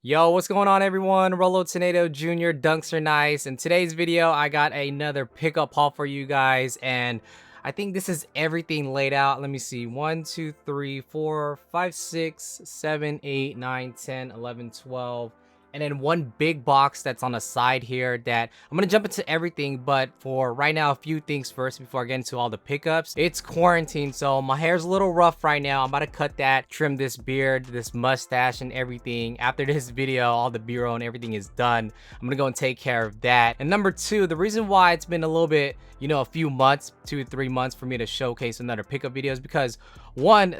Yo, what's going on everyone? Rolo Tornado Jr. Dunks are nice. In today's video, I got another pickup haul for you guys, and I think this is everything laid out. Let me see. 1, 2, 3, 4, 5, 6, 7, 8, 9, 10, 11, 12. And then one big box that's on the side here that I'm gonna jump into everything, but for right now, a few things first before I get into all the pickups. It's quarantine, so my hair's a little rough right now. I'm about to cut that, trim this beard, this mustache, and everything. After this video, all the B-roll and everything is done. I'm gonna go and take care of that. And number two, the reason why it's been a little bit, a few months, 2 to 3 months for me to showcase another pickup videos, because one,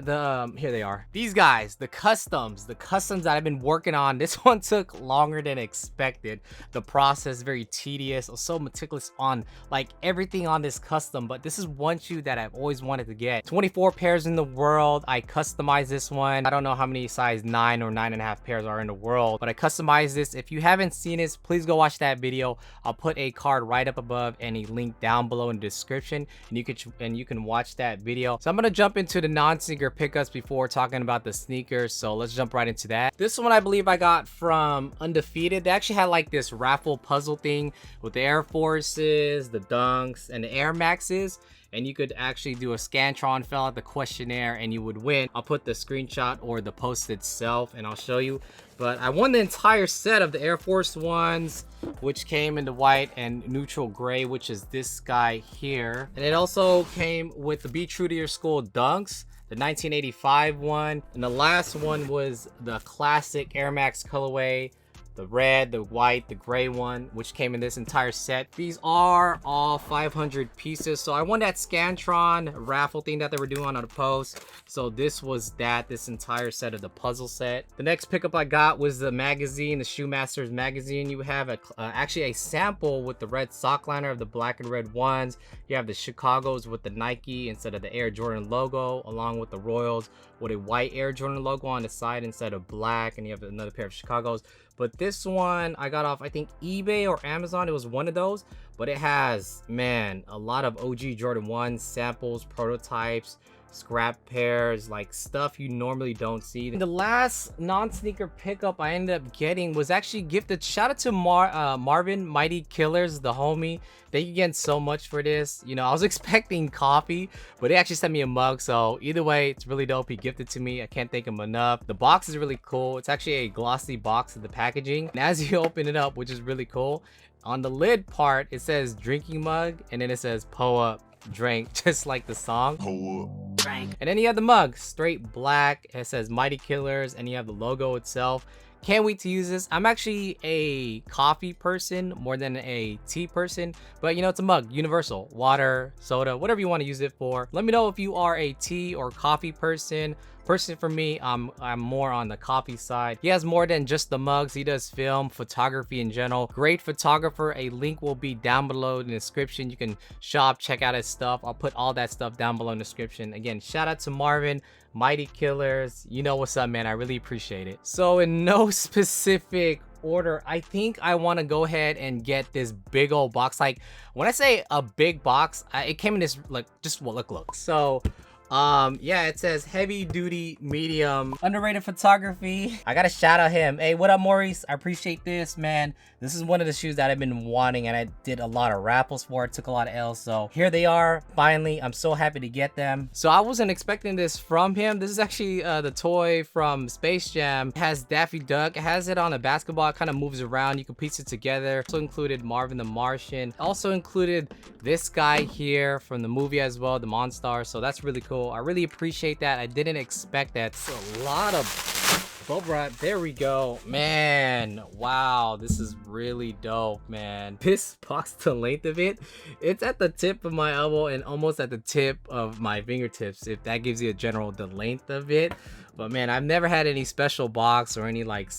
here they are, these guys, the customs that I've been working on. This one took longer than expected. The process very tedious. I was so meticulous on like everything on this custom, but this is one shoe that I've always wanted to get. 24 pairs in the world. I customized this one. I don't know how many size 9 or 9.5 pairs are in the world, but I customized this. If you haven't seen this, please go watch that video. I'll put a card right up above and a link down below in the description, and you can watch that video. So I'm gonna jump into the non-sneaker pickups before talking about the sneakers, so let's jump right into that. This one I believe I got from Undefeated. They actually had like this raffle puzzle thing with the Air Forces, the Dunks, and the Air Maxes, and you could actually do a Scantron, fill out the questionnaire, and you would win. I'll put the screenshot or the post itself and I'll show you. But I won the entire set of the Air Force ones, which came in the white and neutral gray, which is this guy here. And it also came with the Be True to Your School Dunks, the 1985 one. And the last one was the classic Air Max colorway, the red, the white, the gray one, which came in this entire set. These are all 500 pieces. So I won that Scantron raffle thing that they were doing on the post. So this was this entire set of the puzzle set. The next pickup I got was the magazine, the Shoe Masters magazine. You have actually a sample with the red sock liner of the black and red ones. You have the Chicago's with the Nike instead of the Air Jordan logo, along with the Royals with a white Air Jordan logo on the side instead of black. And you have another pair of Chicago's. But this one I got off, I think, eBay or Amazon. It was one of those. But it has, man, a lot of OG Jordan 1 samples, prototypes, scrap pairs, like stuff you normally don't see. And the last non-sneaker pickup I ended up getting was actually gifted. Shout out to Marvin, Mighty Killers, the homie. Thank you again so much for this. I was expecting coffee, but he actually sent me a mug. So either way, it's really dope. He gifted to me. I can't thank him enough. The box is really cool. It's actually a glossy box of the packaging. And as you open it up, which is really cool, on the lid part, it says drinking mug, and then it says Pull Up Drink, just like the song. Pull Up Drink. And then you have the mug, straight black. It says Mighty Killers, and you have the logo itself. Can't wait to use this. I'm actually a coffee person more than a tea person, but it's a mug, universal. Water, soda, whatever you want to use it for. Let me know if you are a tea or coffee person. Personally, for me, I'm more on the coffee side. He has more than just the mugs. He does film, photography in general. Great photographer. A link will be down below in the description. You can shop, check out his stuff. I'll put all that stuff down below in the description. Again, shout out to Marvin, Mighty Killers. You know what's up, man. I really appreciate it. So in no specific order, I think I want to go ahead and get this big old box. Like when I say a big box, it came in this look. So yeah, it says heavy duty medium underrated photography. I gotta shout out him. Hey, what up, Maurice? I appreciate this, man. This is one of the shoes that I've been wanting, and I did a lot of raffles for it, took a lot of L's, so here they are finally. I'm so happy to get them. So I wasn't expecting this from him. This is actually the toy from Space Jam. It has Daffy Duck. It has it on a basketball. It kind of moves around. You can piece it together. Also included Marvin the Martian. Also included this guy here from the movie as well, the Monstar. So that's really cool. I really appreciate that. I didn't expect that. It's a lot of bubble wrap. There we go, man. Wow, this is really dope, man. This box, the length of it, it's at the tip of my elbow and almost at the tip of my fingertips, if that gives you a general the length of it. But man, I've never had any special box or any like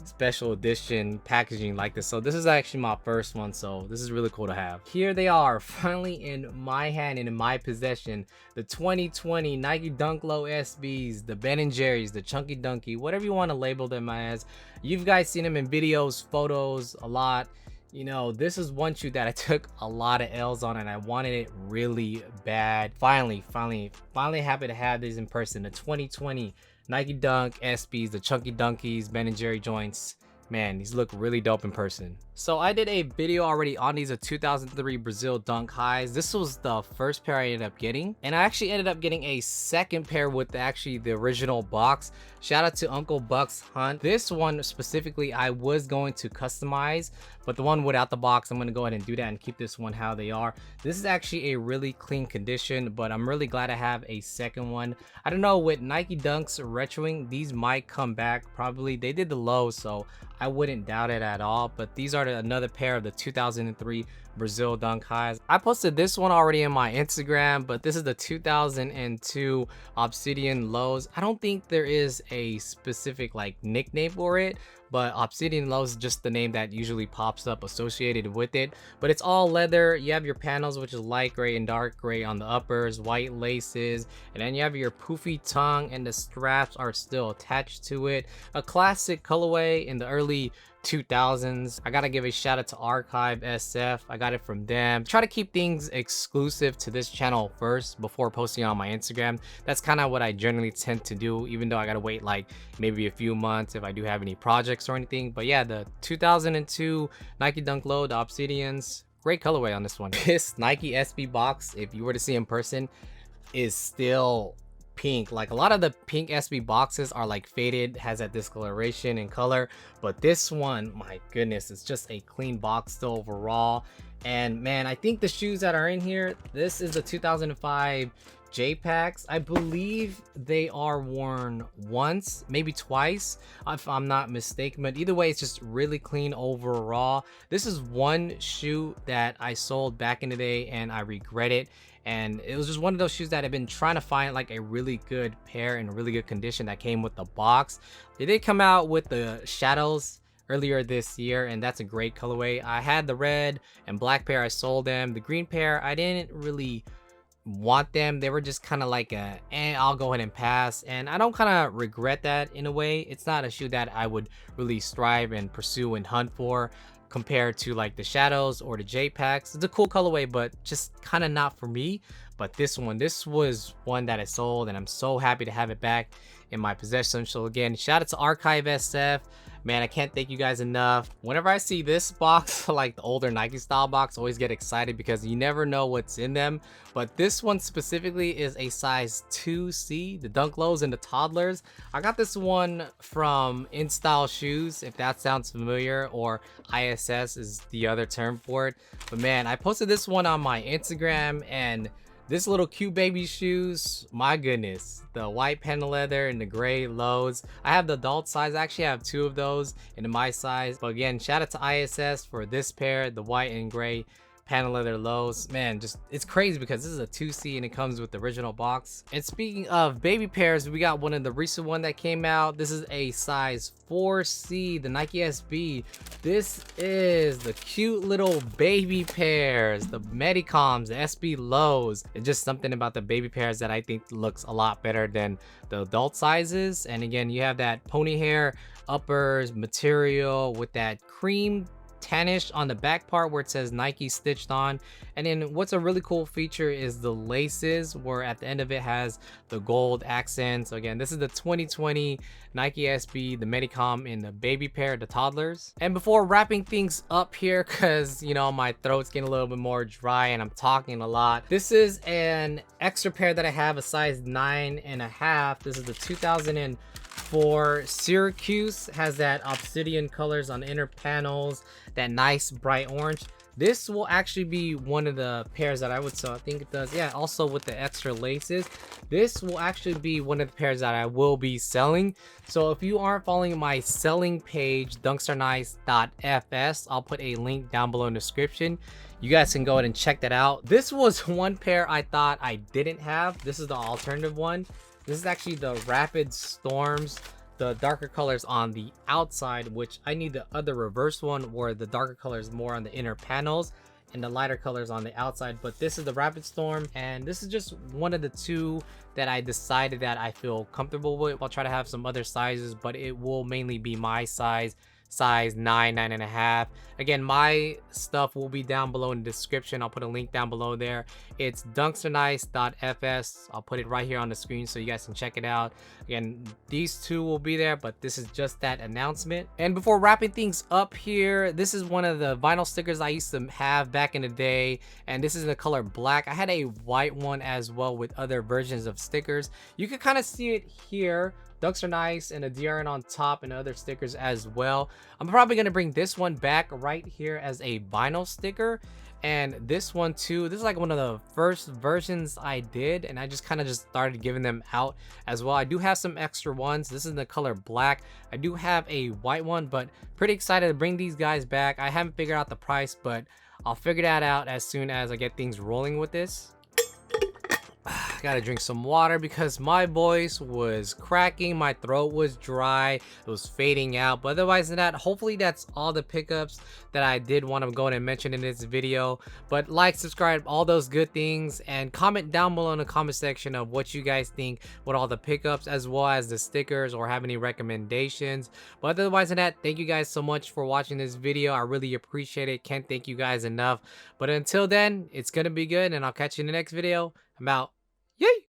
special edition packaging like this, so this is actually my first one, so this is really cool to have. Here they are, finally in my hand and in my possession, the 2020 Nike Dunk Low SBs, the Ben & Jerry's, the Chunky Dunky, whatever you want to label them as. You've guys seen them in videos, photos a lot. This is one shoe that I took a lot of L's on, and I wanted it really bad. Finally happy to have these in person. The 2020 Nike Dunk SBs, the Chunky Dunkies, Ben & Jerry joints. Man, these look really dope in person. So I did a video already on these 2003 Brazil Dunk highs. This was the first pair I ended up getting, and I actually ended up getting a second pair with the original box. Shout out to Uncle Buck's Hunt. This one specifically I was going to customize, but the one without the box, I'm going to go ahead and do that and keep this one how they are. This is actually a really clean condition, but I'm really glad I have a second one. I don't know, with Nike Dunks retroing, these might come back probably. They did the low, so I wouldn't doubt it at all. But these are another pair of the 2003 Brazil Dunk highs. I posted this one already in my Instagram, but this is the 2002 Obsidian lows. I don't think there is a specific like nickname for it, but Obsidian lows is just the name that usually pops up associated with it. But it's all leather. You have your panels, which is light gray and dark gray on the uppers, white laces, and then you have your poofy tongue, and the straps are still attached to it. A classic colorway in the early 2000s. I gotta give a shout out to Archive SF. I got it from them. Try to keep things exclusive to this channel first before posting on my Instagram. That's kind of what I generally tend to do, even though I gotta wait like maybe a few months if I do have any projects or anything. But yeah, the 2002 Nike Dunk Low, the Obsidians, great colorway on this one. This Nike SB box, if you were to see in person, is still pink. Like a lot of the pink SB boxes are like faded, has that discoloration in color, but this one, my goodness, it's just a clean box still overall. And man, I think the shoes that are in here, this is the 2005 J-Packs. I believe they are worn once, maybe twice, if I'm not mistaken, but either way, it's just really clean overall. This is one shoe that I sold back in the day and I regret it. And it was just one of those shoes that I've been trying to find like a really good pair in a really good condition that came with the box. They did come out with the shadows earlier this year, and that's a great colorway. I had the red and black pair, I sold them. The green pair, I didn't really want them. They were just kind of like I'll go ahead and pass, and I don't kind of regret that in a way. It's not a shoe that I would really strive and pursue and hunt for compared to like the shadows or the J-Packs. It's a cool colorway, but just kind of not for me. But this was one that I sold, and I'm so happy to have it back in my possession. So again, shout out to Archive SF. Man, I can't thank you guys enough. Whenever I see this box, like the older Nike style box, I always get excited because you never know what's in them. But this one specifically is a size 2C, the Dunk Lows and the Toddlers. I got this one from In Style Shoes, if that sounds familiar, or ISS is the other term for it. But man, I posted this one on my Instagram, and this little cute baby shoes, my goodness, the white panel leather and the gray lows. I have the adult size. I actually have two of those in my size. But again, shout out to ISS for this pair, the white and gray panel leather lows. Man, just it's crazy because this is a 2C and it comes with the original box. And speaking of baby pairs, we got one of the recent one that came out. This is a size 4C, the Nike SB. This is the cute little baby pairs, the Medicoms, the SB lows. It's just something about the baby pairs that I think looks a lot better than the adult sizes. And again, you have that pony hair uppers material with that cream tannish on the back part where it says Nike stitched on. And then what's a really cool feature is the laces, where at the end of it has the gold accents. So again, this is the 2020 Nike SB, the Medicom in the baby pair, the Toddlers. And before wrapping things up here, because you know my throat's getting a little bit more dry and I'm talking a lot, this is an extra pair that I have, a size 9.5. This is the 2004 Syracuse. Has that obsidian colors on the inner panels, that nice bright orange. This will actually be one of the pairs that I would sell. I think it does, yeah, also with the extra laces. This will actually be one of the pairs that I will be selling. So if you aren't following my selling page, dunksrnice.fs, I'll put a link down below in the description. You guys can go ahead and check that out. This was one pair I thought I didn't have. This is the alternative one. This is actually the Rapid Storms, the darker colors on the outside, which I need the other reverse one where the darker colors more on the inner panels and the lighter colors on the outside. But this is the Rapid Storm, and this is just one of the two that I decided that I feel comfortable with. I'll try to have some other sizes, but it will mainly be my size size 9, 9.5. Again, my stuff will be down below in the description. I'll put a link down below there. It's dunksrnice.fs. I'll put it right here on the screen so you guys can check it out. Again, these two will be there, but this is just that announcement. And before wrapping things up here, this is one of the vinyl stickers I used to have back in the day, and this is in the color black. I had a white one as well with other versions of stickers. You can kind of see it here. Ducks are nice, and a DRN on top, and other stickers as well. I'm probably gonna bring this one back right here as a vinyl sticker, and this one too. This is like one of the first versions I did, and I just kind of just started giving them out as well. I do have some extra ones. This is in the color black. I do have a white one, but pretty excited to bring these guys back. I haven't figured out the price, but I'll figure that out as soon as I get things rolling with this. Gotta drink some water because my voice was cracking, my throat was dry, it was fading out. But otherwise than that, hopefully that's all the pickups that I did want to go in and mention in this video. But like, subscribe, all those good things, and comment down below in the comment section of what you guys think with all the pickups as well as the stickers, or have any recommendations. But otherwise than that, thank you guys so much for watching this video. I really appreciate it. Can't thank you guys enough. But until then, it's gonna be good, and I'll catch you in the next video. I'm out. Yay!